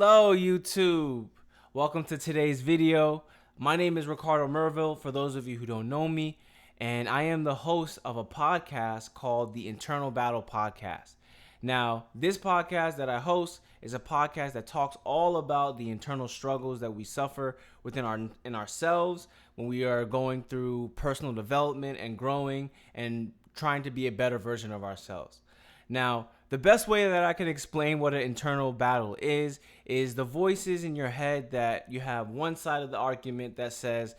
Hello, YouTube. Welcome to today's video. My name is Ricardo Merville, for those of you who don't know me, and I am the host of a podcast called the Internal Battle Podcast. Now, this podcast that I host is a podcast that talks all about the internal struggles that we suffer in ourselves when we are going through personal development and growing and trying to be a better version of ourselves. Now, the best way that I can explain what an internal battle is the voices in your head that you have one side of the argument that says,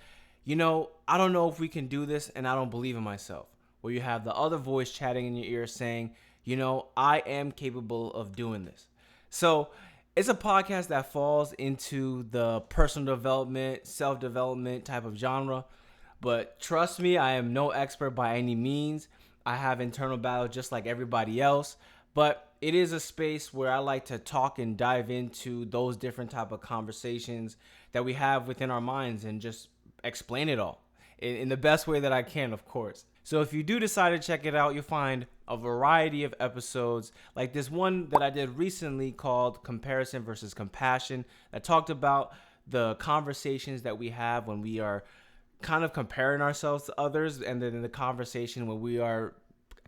I don't know if we can do this and I don't believe in myself. Or you have the other voice chatting in your ear saying, I am capable of doing this. So it's a podcast that falls into the personal development, self-development type of genre. But trust me, I am no expert by any means. I have internal battles just like everybody else, but it is a space where I like to talk and dive into those different type of conversations that we have within our minds and just explain it all in the best way that I can, of course. So if you do decide to check it out, you'll find a variety of episodes like this one that I did recently called Comparison versus Compassion that talked about the conversations that we have when we are kind of comparing ourselves to others, and then in the conversation when we are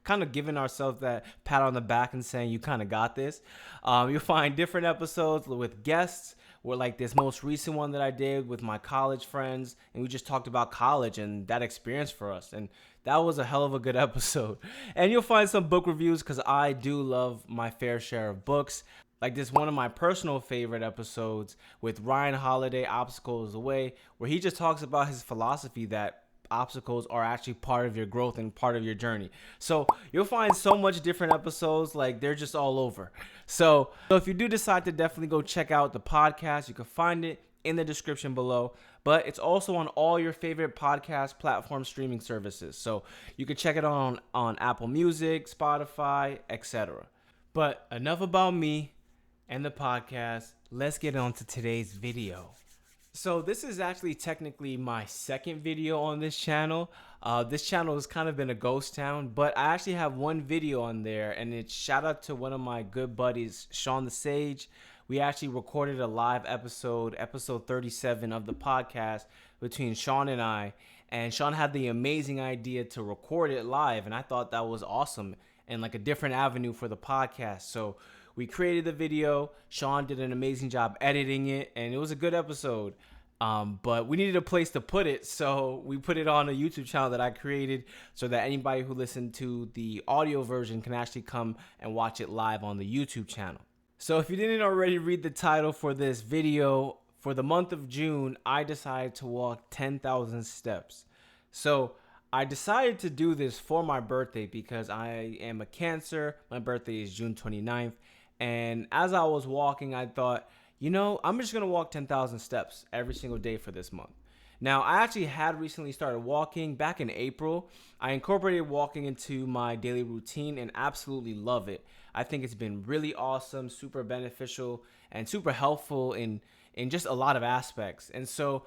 kind of giving ourselves that pat on the back and saying you kind of got this. You'll find different episodes with guests, or like this most recent one that I did with my college friends, and we just talked about college and that experience for us, and that was a hell of a good episode. And you'll find some book reviews because I do love my fair share of books. Like this one of my personal favorite episodes with Ryan Holiday, Obstacles Away, where he just talks about his philosophy that obstacles are actually part of your growth and part of your journey. So you'll find so much different episodes, like they're just all over. So if you do decide to definitely go check out the podcast, you can find it in the description below, but it's also on all your favorite podcast platform streaming services. So you can check it on Apple Music, Spotify, etc. But enough about me and the podcast. Let's get on to today's video. So this is actually technically my second video on this channel. This channel has kind of been a ghost town, but I actually have one video on there, and it's shout out to one of my good buddies, Sean the Sage. We actually recorded a live episode 37 of the podcast between Sean and I, and Sean had the amazing idea to record it live, and I thought that was awesome and like a different avenue for the podcast. So we created the video. Sean did an amazing job editing it, and it was a good episode. But we needed a place to put it, so we put it on a YouTube channel that I created so that anybody who listened to the audio version can actually come and watch it live on the YouTube channel. So if you didn't already read the title for this video, for the month of June, I decided to walk 10,000 steps. So I decided to do this for my birthday because I am a Cancer. My birthday is June 29th. And as I was walking, I thought, I'm just going to walk 10,000 steps every single day for this month. Now, I actually had recently started walking back in April. I incorporated walking into my daily routine and absolutely love it. I think it's been really awesome, super beneficial, and super helpful in just a lot of aspects. And so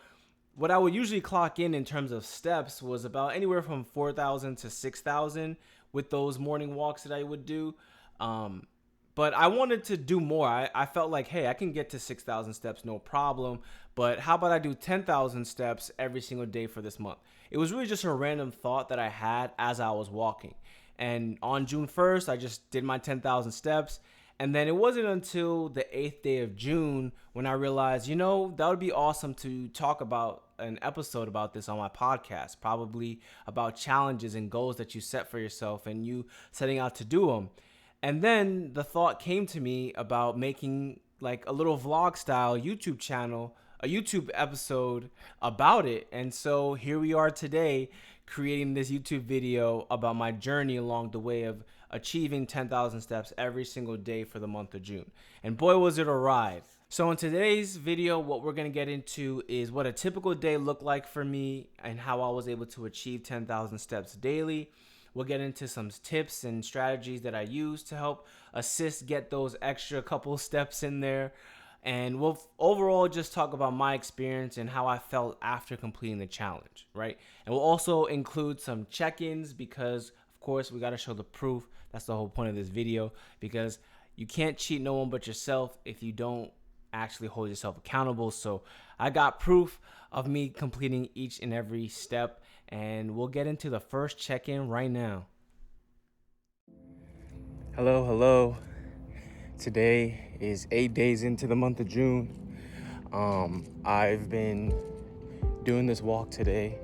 what I would usually clock in terms of steps was about anywhere from 4,000 to 6,000 with those morning walks that I would do. But I wanted to do more. I felt like, hey, I can get to 6,000 steps, no problem. But how about I do 10,000 steps every single day for this month? It was really just a random thought that I had as I was walking. And on June 1st, I just did my 10,000 steps. And then it wasn't until the 8th day of June when I realized, that would be awesome to talk about an episode about this on my podcast, probably about challenges and goals that you set for yourself and you setting out to do them. And then the thought came to me about making like a little vlog style YouTube channel, a YouTube episode about it. And so here we are today creating this YouTube video about my journey along the way of achieving 10,000 steps every single day for the month of June. And boy, was it a ride. So in today's video, what we're going to get into is what a typical day looked like for me and how I was able to achieve 10,000 steps daily. We'll get into some tips and strategies that I use to help assist get those extra couple steps in there. And we'll overall just talk about my experience and how I felt after completing the challenge, right? And we'll also include some check-ins because, of course, we got to show the proof. That's the whole point of this video, because you can't cheat no one but yourself if you don't actually hold yourself accountable. So I got proof of me completing each and every step, and we'll get into the first check-in right now. Hello. Today is 8 days into the month of June. I've been doing this walk today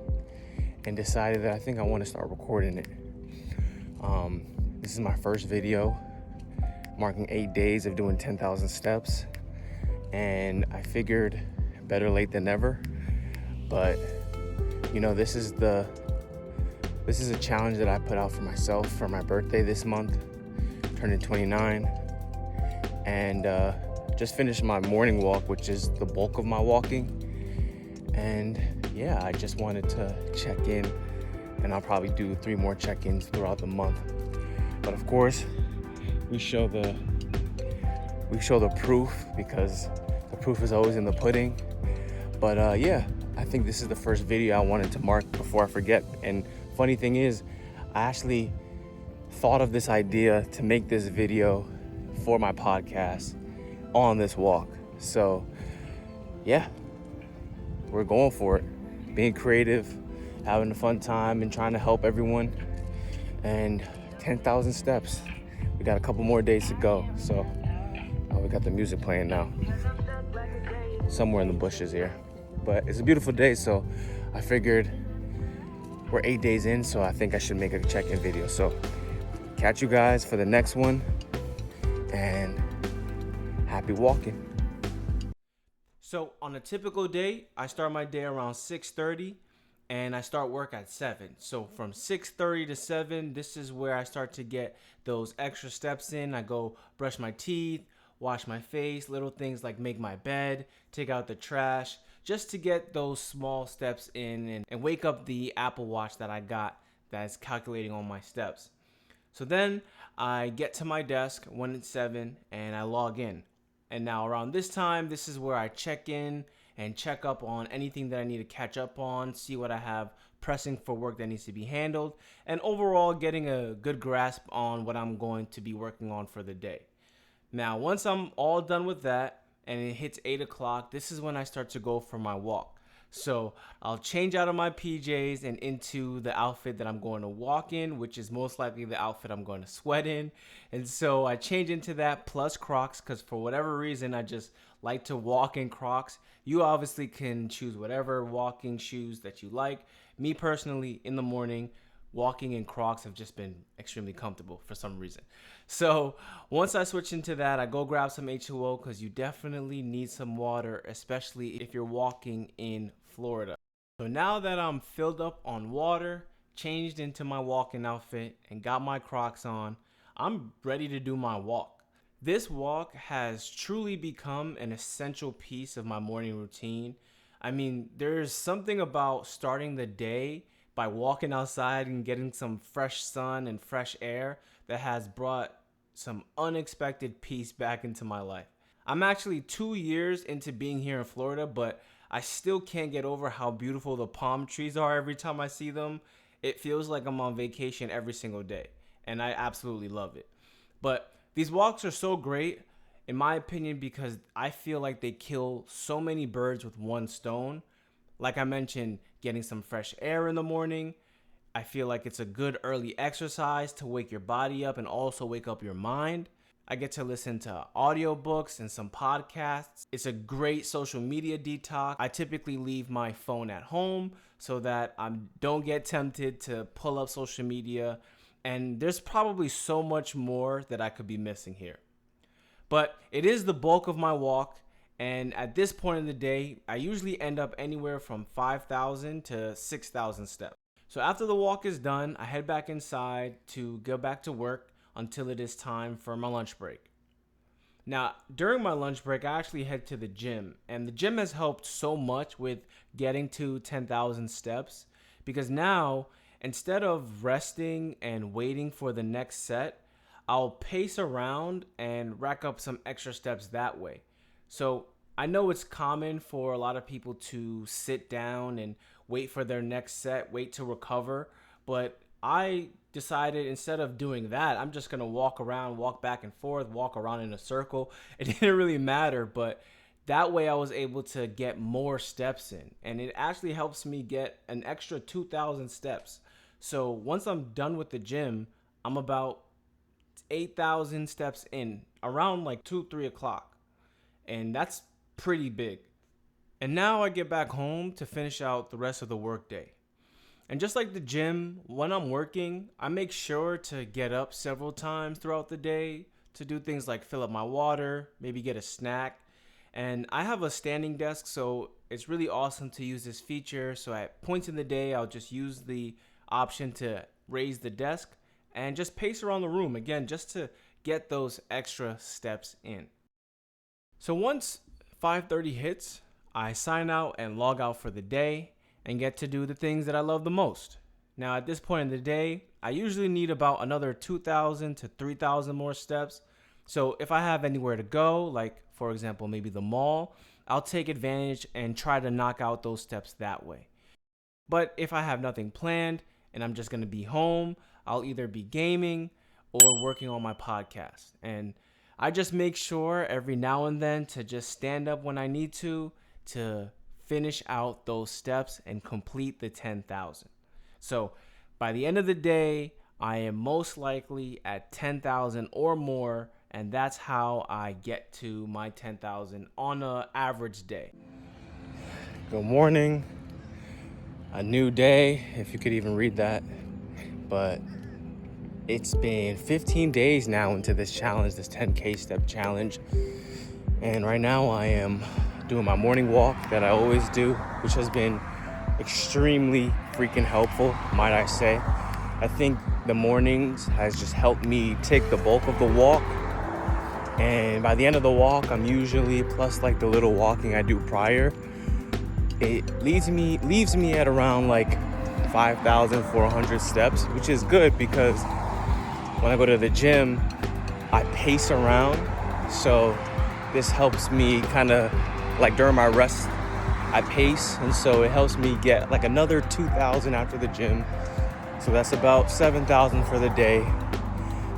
and decided that I think I want to start recording it. This is my first video marking 8 days of doing 10,000 steps, and I figured better late than never. But this is a challenge that I put out for myself for my birthday this month, turning 29, and just finished my morning walk, which is the bulk of my walking. And yeah, I just wanted to check in, and I'll probably do 3 more check-ins throughout the month. But of course, we show the proof, because the proof is always in the pudding. But yeah, I think this is the first video I wanted to mark before I forget. And funny thing is, I actually thought of this idea to make this video for my podcast on this walk. So yeah, we're going for it, being creative, having a fun time, and trying to help everyone. And 10,000 steps. We got a couple more days to go. So we got the music playing now, somewhere in the bushes here. But it's a beautiful day, so I figured we're 8 days in, so I think I should make a check-in video. So catch you guys for the next one, and happy walking. So on a typical day, I start my day around 6:30, and I start work at 7. So from 6:30 to 7, this is where I start to get those extra steps in. I go brush my teeth, wash my face, little things like make my bed, take out the trash, just to get those small steps in and wake up the Apple Watch that I got that's calculating all my steps. So then I get to my desk when it's 7 and I log in. And now around this time, this is where I check in and check up on anything that I need to catch up on, see what I have pressing for work that needs to be handled, and overall getting a good grasp on what I'm going to be working on for the day. Now, once I'm all done with that and it hits 8 o'clock, this is when I start to go for my walk. So I'll change out of my PJs and into the outfit that I'm going to walk in, which is most likely the outfit I'm going to sweat in. And so I change into that plus Crocs, because for whatever reason, I just like to walk in Crocs. You obviously can choose whatever walking shoes that you like. Me personally, in the morning, walking in Crocs have just been extremely comfortable for some reason. So once I switch into that, I go grab some H2O, because you definitely need some water, especially if you're walking in Florida. So now that I'm filled up on water, changed into my walking outfit, and got my Crocs on, I'm ready to do my walk. This walk has truly become an essential piece of my morning routine. I mean, there's something about starting the day by walking outside and getting some fresh sun and fresh air that has brought some unexpected peace back into my life. I'm actually 2 years into being here in Florida, but I still can't get over how beautiful the palm trees are every time I see them. It feels like I'm on vacation every single day, and I absolutely love it. But these walks are so great, in my opinion, because I feel like they kill so many birds with one stone. Like I mentioned, getting some fresh air in the morning. I feel like it's a good early exercise to wake your body up and also wake up your mind. I get to listen to audiobooks and some podcasts. It's a great social media detox. I typically leave my phone at home so that I don't get tempted to pull up social media. And there's probably so much more that I could be missing here. But it is the bulk of my walk. And at this point in the day, I usually end up anywhere from 5,000 to 6,000 steps. So after the walk is done, I head back inside to go back to work until it is time for my lunch break. Now, during my lunch break, I actually head to the gym. And the gym has helped so much with getting to 10,000 steps, because now, instead of resting and waiting for the next set, I'll pace around and rack up some extra steps that way. So I know it's common for a lot of people to sit down and wait for their next set, wait to recover. But I decided, instead of doing that, I'm just going to walk around, walk back and forth, walk around in a circle. It didn't really matter, but That way I was able to get more steps in, and it actually helps me get an extra 2,000 steps. So once I'm done with the gym, I'm about 8,000 steps in around like 2, 3 o'clock. And that's pretty big. And now I get back home to finish out the rest of the workday. And just like the gym, when I'm working, I make sure to get up several times throughout the day to do things like fill up my water, maybe get a snack. And I have a standing desk, so it's really awesome to use this feature. So at points in the day, I'll just use the option to raise the desk and just pace around the room again, just to get those extra steps in. So once 5:30 hits, I sign out and log out for the day and get to do the things that I love the most. Now, at this point in the day, I usually need about another 2,000 to 3,000 more steps. So if I have anywhere to go, like for example, maybe the mall, I'll take advantage and try to knock out those steps that way. But if I have nothing planned and I'm just going to be home, I'll either be gaming or working on my podcast. And I just make sure every now and then to just stand up when I need to finish out those steps and complete the 10,000. So by the end of the day, I am most likely at 10,000 or more, and that's how I get to my 10,000 on an average day. Good morning, a new day, if you could even read that. But it's been 15 days now into this challenge, this 10K step challenge. And right now I am doing my morning walk that I always do, which has been extremely freaking helpful, might I say. I think the mornings has just helped me take the bulk of the walk. And by the end of the walk, I'm usually, plus like the little walking I do prior, it leaves me at around like 5,400 steps, which is good because when I go to the gym, I pace around. So this helps me kind of like during my rest, I pace. And so it helps me get like another 2,000 after the gym. So that's about 7,000 for the day.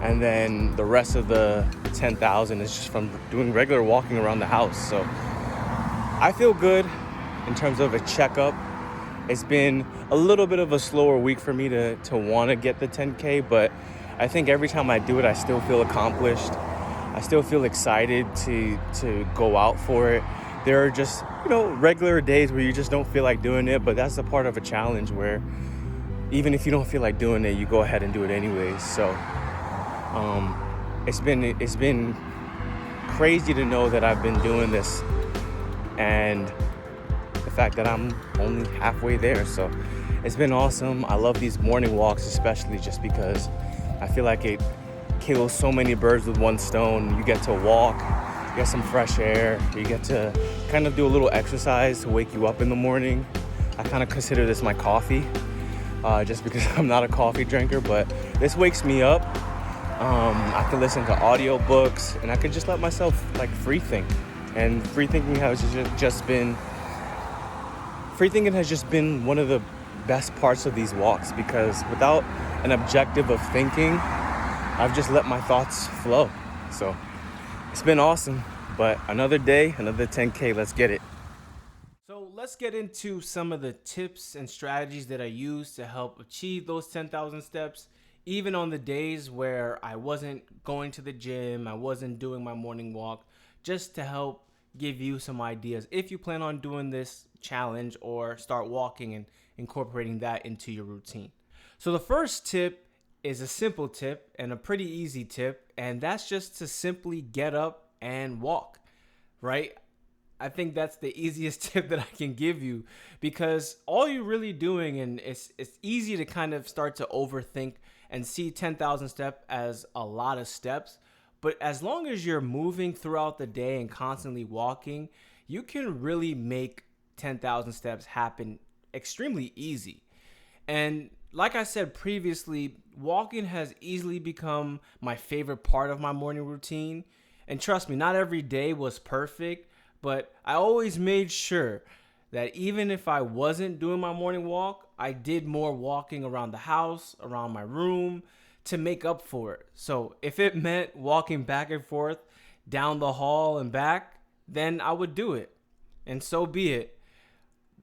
And then the rest of the 10,000 is just from doing regular walking around the house. So I feel good in terms of a checkup. It's been a little bit of a slower week for me to want to get the 10K, but I think every time I do it, I still feel accomplished. I still feel excited to go out for it. There are just, regular days where you just don't feel like doing it, but that's a part of a challenge where even if you don't feel like doing it, you go ahead and do it anyways. So it's been crazy to know that I've been doing this and the fact that I'm only halfway there. So it's been awesome. I love these morning walks, especially just because I feel like it kills so many birds with one stone. You get to walk, you get some fresh air, you get to kind of do a little exercise to wake you up in the morning. I kind of consider this my coffee, just because I'm not a coffee drinker, but this wakes me up. I can listen to audiobooks and I can just let myself like free think. And free thinking has just been one of the best parts of these walks, because without an objective of thinking, I've just let my thoughts flow. So it's been awesome, but another day, another 10K, let's get it. So let's get into some of the tips and strategies that I use to help achieve those 10,000 steps, even on the days where I wasn't going to the gym, I wasn't doing my morning walk, just to help give you some ideas if you plan on doing this challenge or start walking and incorporating that into your routine. So the first tip is a simple tip and a pretty easy tip, and that's just to simply get up and walk, right? I think that's the easiest tip that I can give you, because all you're really doing, and it's easy to kind of start to overthink and see 10,000 steps as a lot of steps. But as long as you're moving throughout the day and constantly walking, you can really make 10,000 steps happen extremely easy. And like I said previously, walking has easily become my favorite part of my morning routine. And trust me, not every day was perfect, but I always made sure that even if I wasn't doing my morning walk, I did more walking around the house, around my room, to make up for it. So if it meant walking back and forth down the hall and back, then I would do it. And so be it.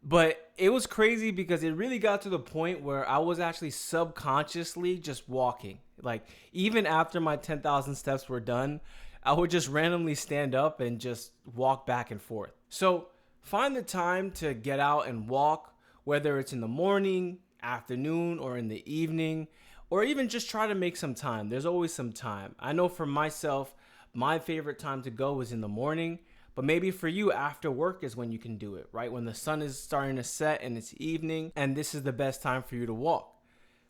But it was crazy because it really got to the point where I was actually subconsciously just walking. Like, even after my 10,000 steps were done, I would just randomly stand up and just walk back and forth. So find the time to get out and walk, whether it's in the morning, afternoon, or in the evening, or even just try to make some time. There's always some time. I know for myself, my favorite time to go is in the morning, but maybe for you, after work is when you can do it, right? When the sun is starting to set and it's evening, and this is the best time for you to walk,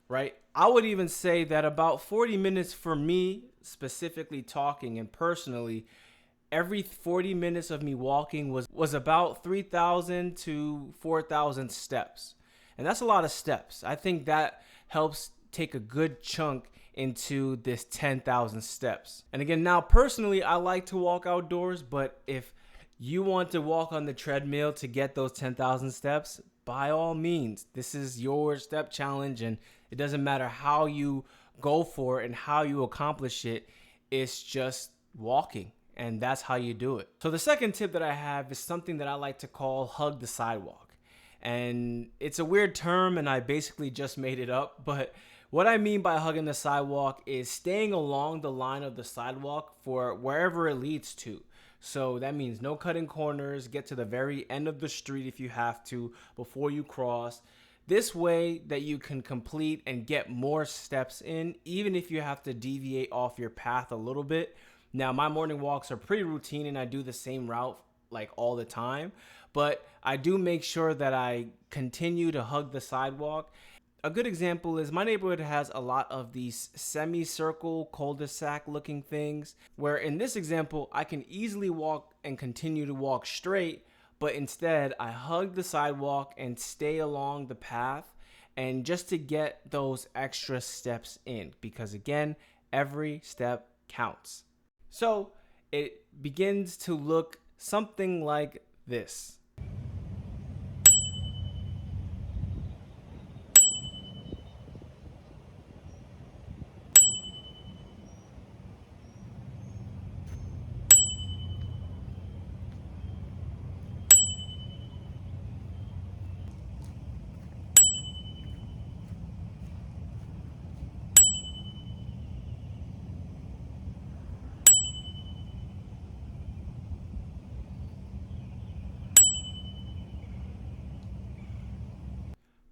right? I would even say that about 40 minutes for me, specifically talking and personally, every 40 minutes of me walking was about 3,000 to 4,000 steps. And that's a lot of steps. I think that helps take a good chunk into this 10,000 steps. And again, now personally, I like to walk outdoors, but if you want to walk on the treadmill to get those 10,000 steps, by all means, this is your step challenge, and it doesn't matter how you go for it and how you accomplish it. It's just walking, and that's how you do it. So the second tip that I have is something that I like to call hug the sidewalk. And it's a weird term, and I basically just made it up, but what I mean by hugging the sidewalk is staying along the line of the sidewalk for wherever it leads to. So that means no cutting corners, get to the very end of the street if you have to before you cross. This way that you can complete and get more steps in, even if you have to deviate off your path a little bit. Now, my morning walks are pretty routine and I do the same route like all the time, but I do make sure that I continue to hug the sidewalk. A good example is my neighborhood has a lot of these semicircle cul-de-sac looking things, where in this example, I can easily walk and continue to walk straight, but instead I hug the sidewalk and stay along the path, and just to get those extra steps in, because again, every step counts. So it begins to look something like this.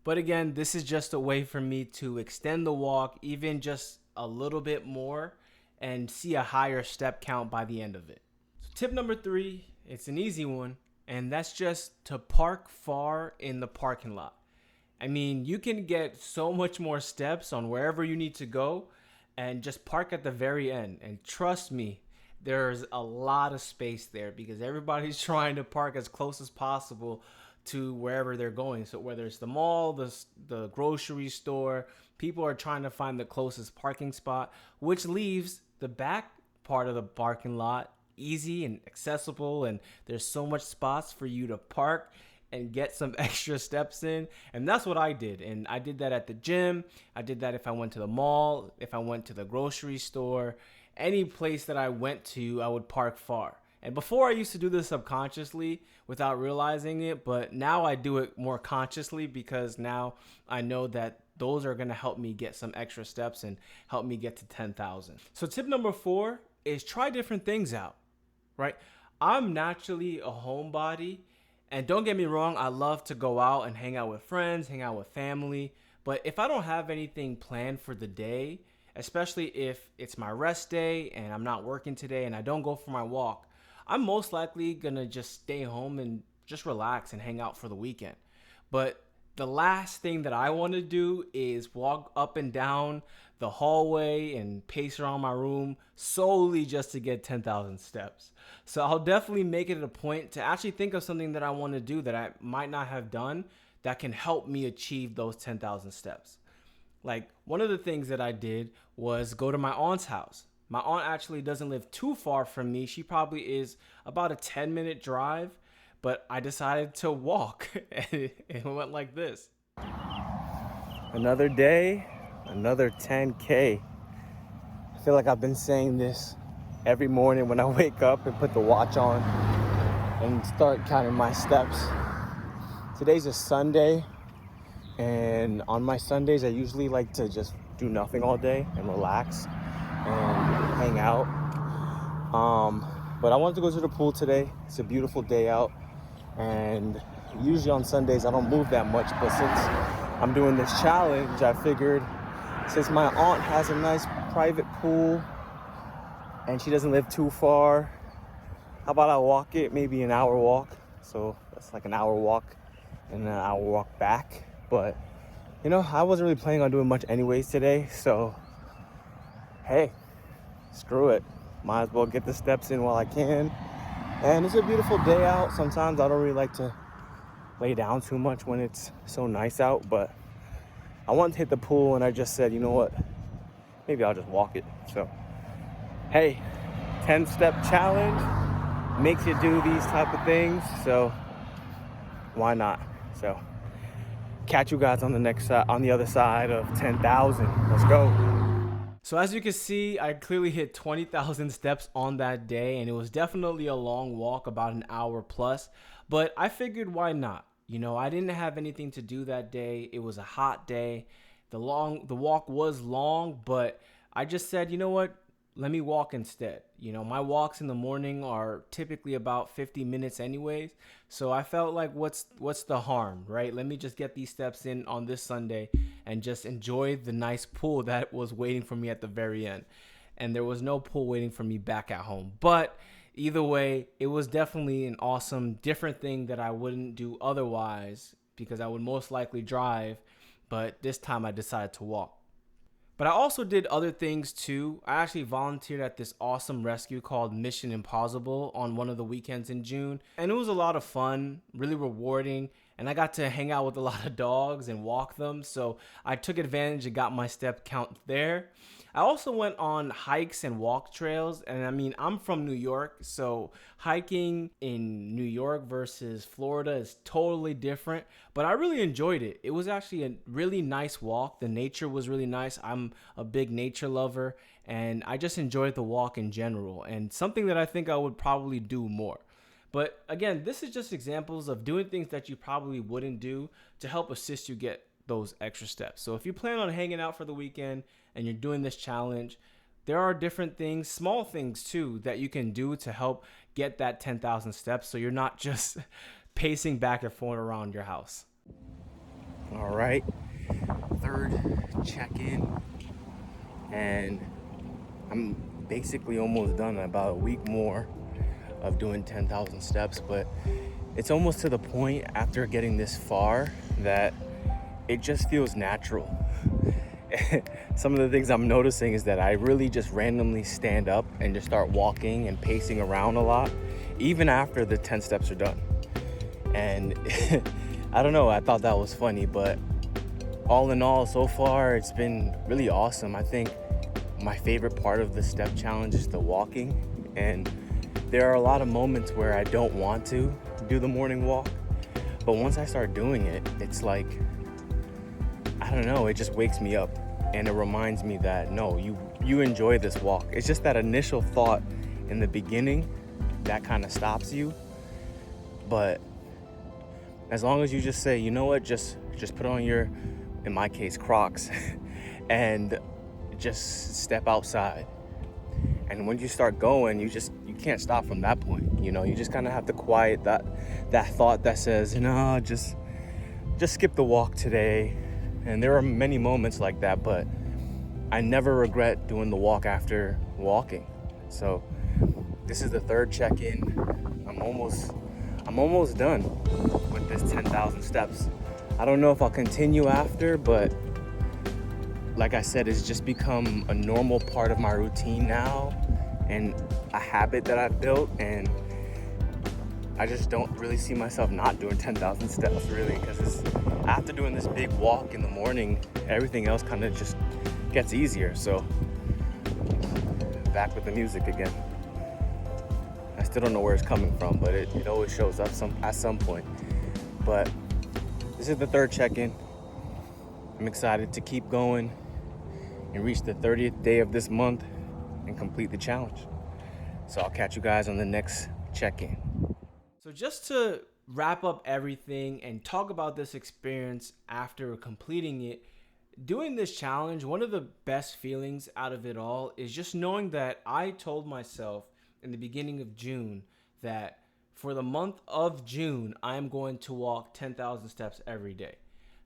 But again, this is just a way for me to extend the walk even just a little bit more and see a higher step count by the end of it. So tip number 3, it's an easy one, and that's just to park far in the parking lot. I mean, you can get so much more steps on wherever you need to go and just park at the very end. And trust me, there's a lot of space there because everybody's trying to park as close as possible to wherever they're going. So whether it's the mall, the grocery store, people are trying to find the closest parking spot, which leaves the back part of the parking lot easy and accessible. And there's so much spots for you to park and get some extra steps in. And that's what I did. And I did that at the gym. I did that if I went to the mall, if I went to the grocery store, any place that I went to, I would park far. And before I used to do this subconsciously without realizing it, but now I do it more consciously because now I know that those are going to help me get some extra steps and help me get to 10,000. So tip number 4 is try different things out, right? I'm naturally a homebody, and don't get me wrong, I love to go out and hang out with friends, hang out with family, but if I don't have anything planned for the day, especially if it's my rest day and I'm not working today and I don't go for my walk, I'm most likely gonna just stay home and just relax and hang out for the weekend. But the last thing that I want to do is walk up and down the hallway and pace around my room solely just to get 10,000 steps. So I'll definitely make it a point to actually think of something that I want to do that I might not have done that can help me achieve those 10,000 steps. Like one of the things that I did was go to my aunt's house. My aunt actually doesn't live too far from me. She probably is about a 10-minute drive, but I decided to walk and it went like this. Another day, another 10K. I feel like I've been saying this every morning when I wake up and put the watch on. and start counting my steps. Today's a Sunday, and on my Sundays I usually like to just do nothing all day and relax and hang out. But I wanted to go to the pool today. It's a beautiful day out, and usually on Sundays I don't move that much, but since I'm doing this challenge, I figured since my aunt has a nice private pool and she doesn't live too far, how about I walk it, maybe an hour walk. So that's like an hour walk and an hour walk back. But you know, I wasn't really planning on doing much anyways today, so hey, screw it. Might as well get the steps in while I can. And it's a beautiful day out. Sometimes I don't really like to lay down too much when it's so nice out, but I wanted to hit the pool and I just said, you know what, maybe I'll just walk it. So hey, 10-step challenge makes you do these type of things, so why not? So catch you guys on the next side, on the other side of 10,000. Let's go. So as you can see, I clearly hit 20,000 steps on that day, and it was definitely a long walk, about an hour plus, but I figured why not? You know, I didn't have anything to do that day. It was a hot day. The walk was long, but I just said, you know what? Let me walk instead. You know, my walks in the morning are typically about 50 minutes anyways. So I felt like what's the harm, right? Let me just get these steps in on this Sunday and just enjoy the nice pool that was waiting for me at the very end. And there was no pool waiting for me back at home. But either way, it was definitely an awesome, different thing that I wouldn't do otherwise, because I would most likely drive, but this time I decided to walk. But I also did other things too. I actually volunteered at this awesome rescue called Mission Impossible on one of the weekends in June. And it was a lot of fun, really rewarding. And I got to hang out with a lot of dogs and walk them. So I took advantage and got my step count there. I also went on hikes and walk trails. And I mean, I'm from New York, so hiking in New York versus Florida is totally different. But I really enjoyed it. It was actually a really nice walk. The nature was really nice. I'm a big nature lover, and I just enjoyed the walk in general, and something that I think I would probably do more. But again, this is just examples of doing things that you probably wouldn't do to help assist you get those extra steps. So if you plan on hanging out for the weekend and you're doing this challenge, there are different things, small things too, that you can do to help get that 10,000 steps, so you're not just pacing back and forth around your house. All right, third check-in, and I'm basically almost done. About a week more of doing 10,000 steps, but it's almost to the point after getting this far that it just feels natural. Some of the things I'm noticing is that I really just randomly stand up and just start walking and pacing around a lot, even after the 10 steps are done. And I don't know, I thought that was funny, but all in all, so far, it's been really awesome. I think my favorite part of the step challenge is the walking. And there are a lot of moments where I don't want to do the morning walk, but once I start doing it, it's like, I don't know, it just wakes me up, and it reminds me that no, you enjoy this walk. It's just that initial thought in the beginning that kind of stops you, but as long as you just say, you know what, just put on your, in my case, Crocs, and just step outside. And when you start going, you can't stop from that point. You know, you just kind of have to quiet that thought that says, no, just skip the walk today. And there are many moments like that, but I never regret doing the walk after walking. So this is the third check-in. I'm almost done with this 10,000 steps. I don't know if I'll continue after, but like I said, it's just become a normal part of my routine now and a habit that I've built, and I just don't really see myself not doing 10,000 steps really, because after doing this big walk in the morning, everything else kind of just gets easier. So back with the music again. I still don't know where it's coming from, but it always shows up at some point. But this is the third check-in. I'm excited to keep going and reach the 30th day of this month and complete the challenge. So I'll catch you guys on the next check-in. So So just to wrap up everything and talk about this experience after completing it, doing this challenge, one of the best feelings out of it all is just knowing that I told myself in the beginning of June that for the month of June, I'm going to walk 10,000 steps every day.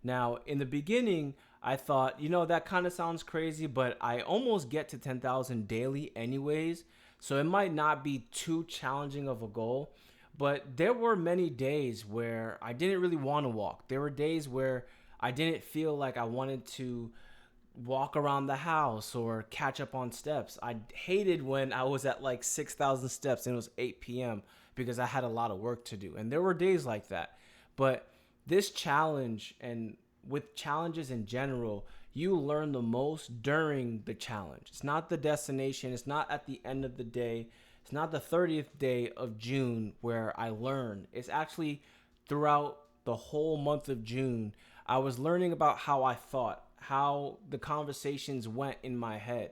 Now, in the beginning, I thought, that kind of sounds crazy, but I almost get to 10,000 daily anyways. So it might not be too challenging of a goal. But there were many days where I didn't really want to walk. There were days where I didn't feel like I wanted to walk around the house or catch up on steps. I hated when I was at like 6,000 steps and it was 8 p.m. because I had a lot of work to do. And there were days like that. But this challenge, and with challenges in general, you learn the most during the challenge. It's not the destination. It's not at the end of the day. It's not the 30th day of June where I learn. It's actually throughout the whole month of June. I was learning about how I thought, how the conversations went in my head.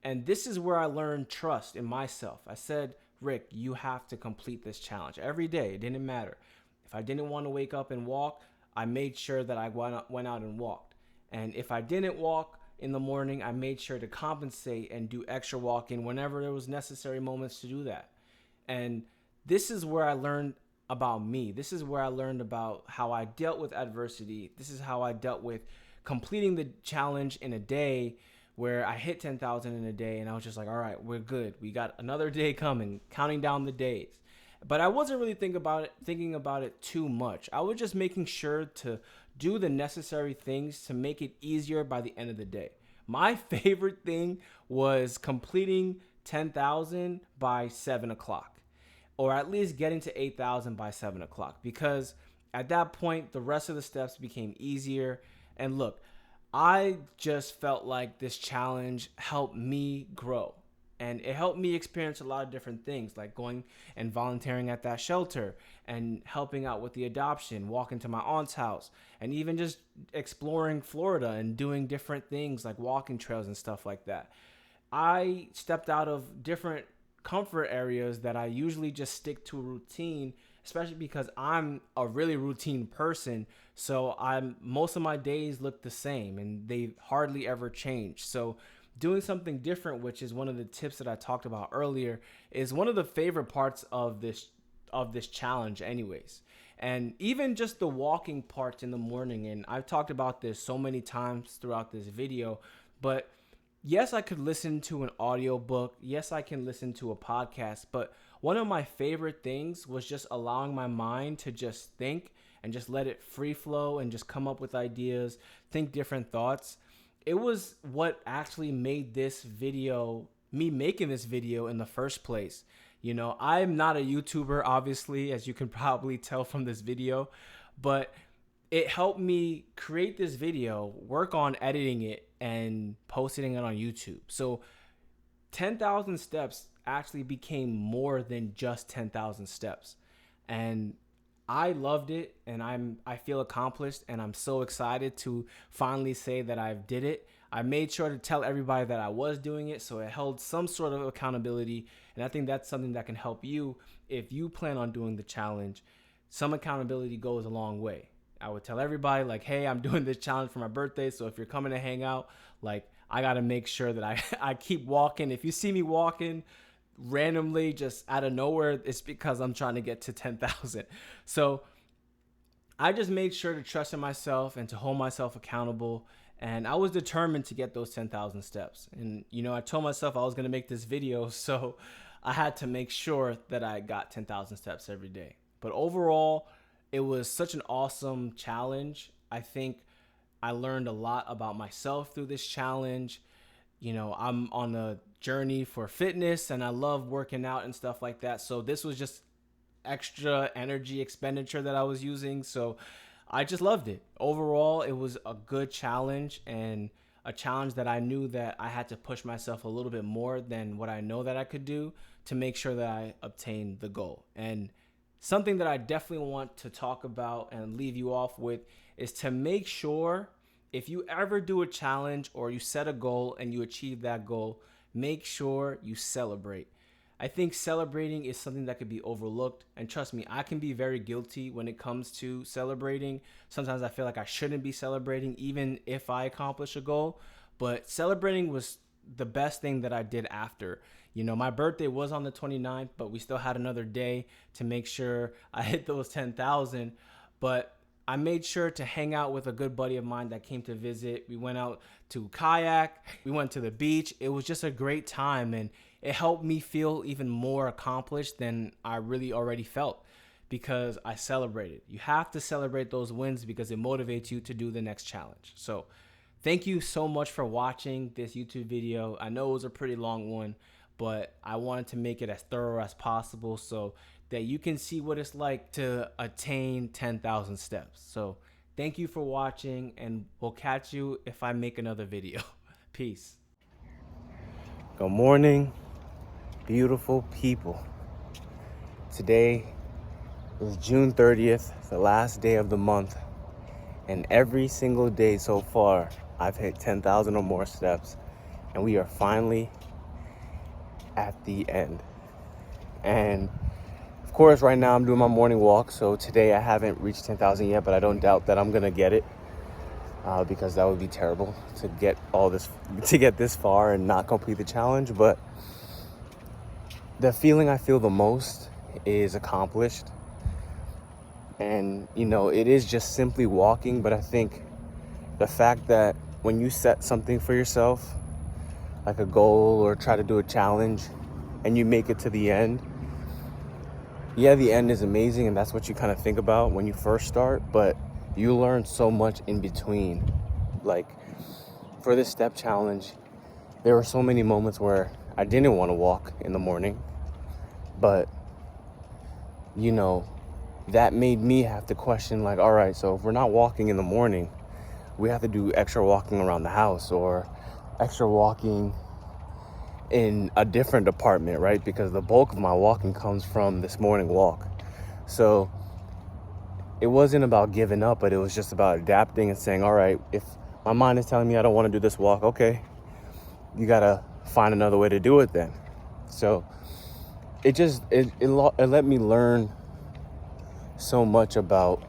And this is where I learned trust in myself. I said, Rick, you have to complete this challenge every day. It didn't matter. If I didn't want to wake up and walk, I made sure that I went out and walked. And if I didn't walk in the morning, I made sure to compensate and do extra walking whenever there was necessary moments to do that. And this is where I learned about me. This is where I learned about how I dealt with adversity. This is how I dealt with completing the challenge in a day where I hit 10,000 in a day. And I was just like, all right, we're good. We got another day coming, counting down the days. But I wasn't really thinking about it too much. I was just making sure to do the necessary things to make it easier by the end of the day. My favorite thing was completing 10,000 by 7 o'clock, or at least getting to 8,000 by 7 o'clock, because at that point, the rest of the steps became easier. And look, I just felt like this challenge helped me grow. And it helped me experience a lot of different things, like going and volunteering at that shelter and helping out with the adoption, walking to my aunt's house, and even just exploring Florida and doing different things like walking trails and stuff like that. I stepped out of different comfort areas that I usually just stick to a routine, especially because I'm a really routine person. So most of my days look the same and they hardly ever change. So doing something different, which is one of the tips that I talked about earlier, is one of the favorite parts of this challenge anyways. And even just the walking part in the morning, and I've talked about this so many times throughout this video, but yes, I could listen to an audiobook. Yes, I can listen to a podcast, but one of my favorite things was just allowing my mind to just think and just let it free flow and just come up with ideas, think different thoughts. It was what actually made this video, me making this video in the first place. I'm not a YouTuber, obviously, as you can probably tell from this video, but it helped me create this video, work on editing it, and posting it on YouTube. So 10,000 steps actually became more than just 10,000 steps. And I loved it, and I feel accomplished, and I'm so excited to finally say that I did it. I made sure to tell everybody that I was doing it, so it held some sort of accountability, and I think that's something that can help you if you plan on doing the challenge. Some accountability goes a long way. I would tell everybody, like, hey, I'm doing this challenge for my birthday, so if you're coming to hang out, like, I got to make sure that I keep walking. If you see me walking randomly just out of nowhere, it's because I'm trying to get to 10,000. So I just made sure to trust in myself and to hold myself accountable. And I was determined to get those 10,000 steps. And, I told myself I was going to make this video, so I had to make sure that I got 10,000 steps every day. But overall, it was such an awesome challenge. I think I learned a lot about myself through this challenge. I'm on a journey for fitness and I love working out and stuff like that. So this was just extra energy expenditure that I was using. So I just loved it. Overall, it was a good challenge, and a challenge that I knew that I had to push myself a little bit more than what I know that I could do to make sure that I obtained the goal. And something that I definitely want to talk about and leave you off with is to make sure if you ever do a challenge or you set a goal and you achieve that goal, make sure you celebrate. I think celebrating is something that could be overlooked. And trust me, I can be very guilty when it comes to celebrating. Sometimes I feel like I shouldn't be celebrating, even if I accomplish a goal. But celebrating was the best thing that I did after. You know, my birthday was on the 29th, but we still had another day to make sure I hit those 10,000. But I made sure to hang out with a good buddy of mine that came to visit. We went out to kayak, we went to the beach. It was just a great time, and it helped me feel even more accomplished than I really already felt because I celebrated. You have to celebrate those wins because it motivates you to do the next challenge. So thank you so much for watching this YouTube video. I know it was a pretty long one, but I wanted to make it as thorough as possible so that you can see what it's like to attain 10,000 steps. So thank you for watching, and we'll catch you if I make another video. Peace. Good morning, beautiful people. Today is June 30th, the last day of the month, and every single day so far, I've hit 10,000 or more steps, and we are finally at the end. And of course, right now I'm doing my morning walk, so today I haven't reached 10,000 yet, but I don't doubt that I'm gonna get it because that would be terrible to get this far and not complete the challenge. But the feeling I feel the most is accomplished, and you know, it is just simply walking. But I think the fact that when you set something for yourself, like a goal or try to do a challenge, and you make it to the end, yeah, the end is amazing, and that's what you kind of think about when you first start, but you learn so much in between. Like for this step challenge, there were so many moments where I didn't want to walk in the morning, but you know, that made me have to question, like, all right, so if we're not walking in the morning, we have to do extra walking around the house or extra walking in a different department, right? Because the bulk of my walking comes from this morning walk. So it wasn't about giving up, but it was just about adapting and saying, all right, if my mind is telling me I don't want to do this walk, okay, you gotta find another way to do it then. So it let me learn so much about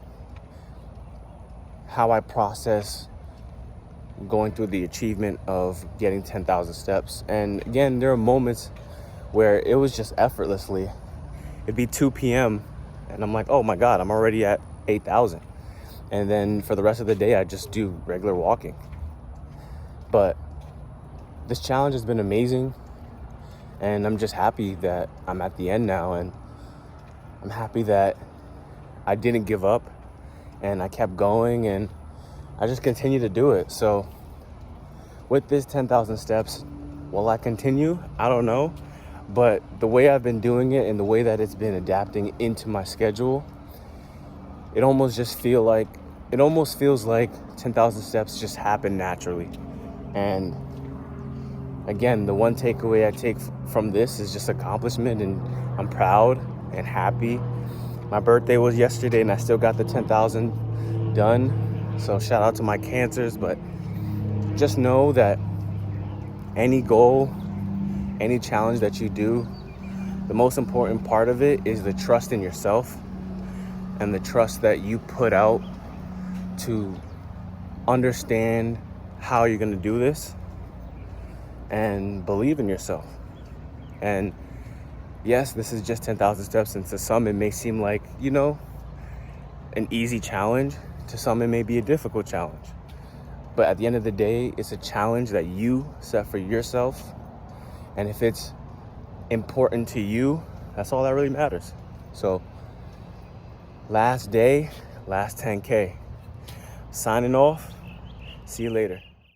how I process going through the achievement of getting 10,000 steps. And again, there are moments where it was just effortlessly. It'd be 2 p.m. and I'm like, oh my God, I'm already at 8,000. And then for the rest of the day, I just do regular walking. But this challenge has been amazing, and I'm just happy that I'm at the end now, and I'm happy that I didn't give up and I kept going, and I just continue to do it. So with this 10,000 steps, will I continue? I don't know. But the way I've been doing it and the way that it's been adapting into my schedule, it almost feels like 10,000 steps just happen naturally. And again, the one takeaway I take from this is just accomplishment, and I'm proud and happy. My birthday was yesterday and I still got the 10,000 done. So shout out to my cancers, but just know that any goal, any challenge that you do, the most important part of it is the trust in yourself and the trust that you put out to understand how you're going to do this and believe in yourself. And yes, this is just 10,000 steps, and to some it may seem like, you know, an easy challenge. To some, it may be a difficult challenge. But at the end of the day, it's a challenge that you set for yourself. And if it's important to you, that's all that really matters. So, last day, last 10K. Signing off. See you later.